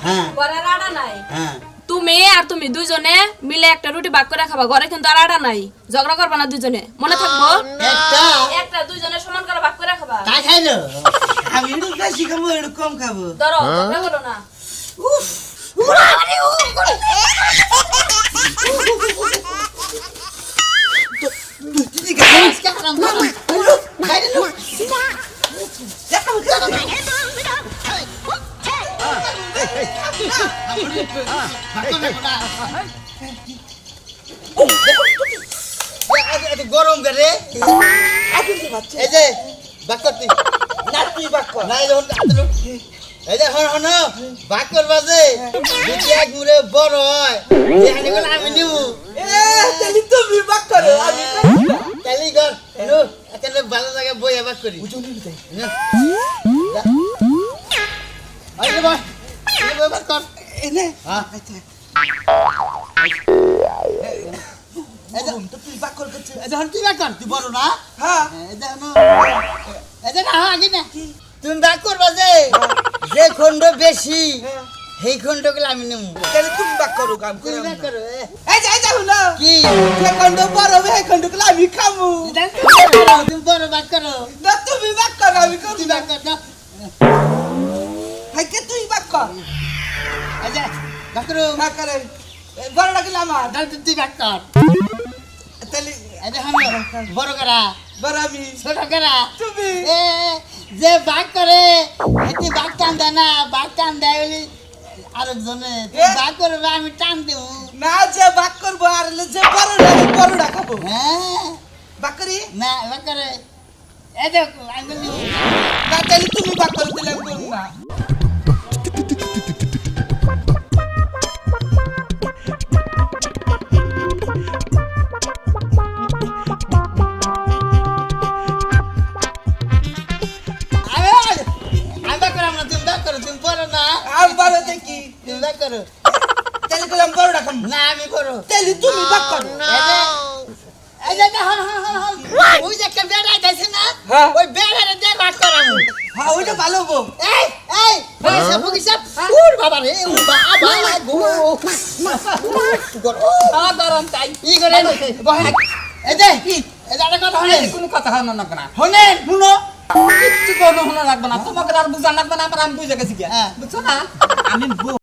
হ্যাঁ ঘরের আড়া নাই হ্যাঁ তুমি আর তুমি দুইজনে মিলে একটা রুটি ভাগ করে খাবা ঘরে কিন্তু আর আড়া নাই ঝগড়া করবা না দুইজনে মনে থাকবো একটা একটা দুইজনে সমান করে ভাগ করে খাবা তাই খাইলো আমি একটু বেশি খাবো একটু কম খাবো ধরো ঝগড়া করো না উফ উড়া মানে ও তুই গাইস কে কাম করো খাইলো গরম করে এই যে বাক্যটি না তুই বাক্য না এই যে হন হন বাক্যর বাজে যদি এক মুরে বড় হয় এখানে কোন আমি নিব তাহলে তুমি বাক্য আমি তাহলে কর নো এখানে ভালো জায়গায় বই বাক করি বুঝুনি তাই না আরে বাবা এই বাবা কর এনে হ্যাঁ তুই বাক কর তুই বাক কর তুই বড় না হ্যাঁ এই না আগে না তুমি বাক করবা যে খন্ড বেশি সেই খন্ডগুলো আমি নেব তাহলে তুমি বাক করো কাম তুমি বাক করো এই যাই না কি যে খন্ড বড় হবে এই খন্ডগুলো আমি খামু তুমি বড় বাক করো না তুমি বাক করো আমি করব তুই বাক কর না হাই কে তুই বাক কর আচ্ছা বাক করো না করে বড়টা গেল আমার তুই বাক কর তাহলে এই হানো বড় করা বড় আমি ছোট করা তুমি এ যে বাক করে এটি বাক টান দেয় না বাক টান দেয় বলি আরেকজনে বাক করবে আমি টান দেব না যে বাক করবো আর যে বড়টা খাবো হ্যাঁ বাক করি না বাক করে এই দেখো আমি বলি না তাহলে তুমি বাক করে দিলে আমি করবো না তুমি বড় না আমি বড় দেখি তুমি বাক করো তাহলে করলাম বড়টা খাবো না আমি করো তাহলে তুমি বাক করো এই যে হন ওই যে একটা বেড়া আইতাছে না হ্যাঁ। ওই বেড়ারে দিয়ে বাক করানো হ্যাঁ ওইটা ভালো হবো এই বকিসব উর বাবা রে উর বাবা গো গরম তাই ই করে এই যে একটা কথা হলে কোনো কথা হয় না না হনে শুনো কিচ্ছু কোনো শোনা লাগবে না তোমাকে আর বুঝা লাগবে না আমি বুঝে গেছি হ্যাঁ। বুঝছো না আমি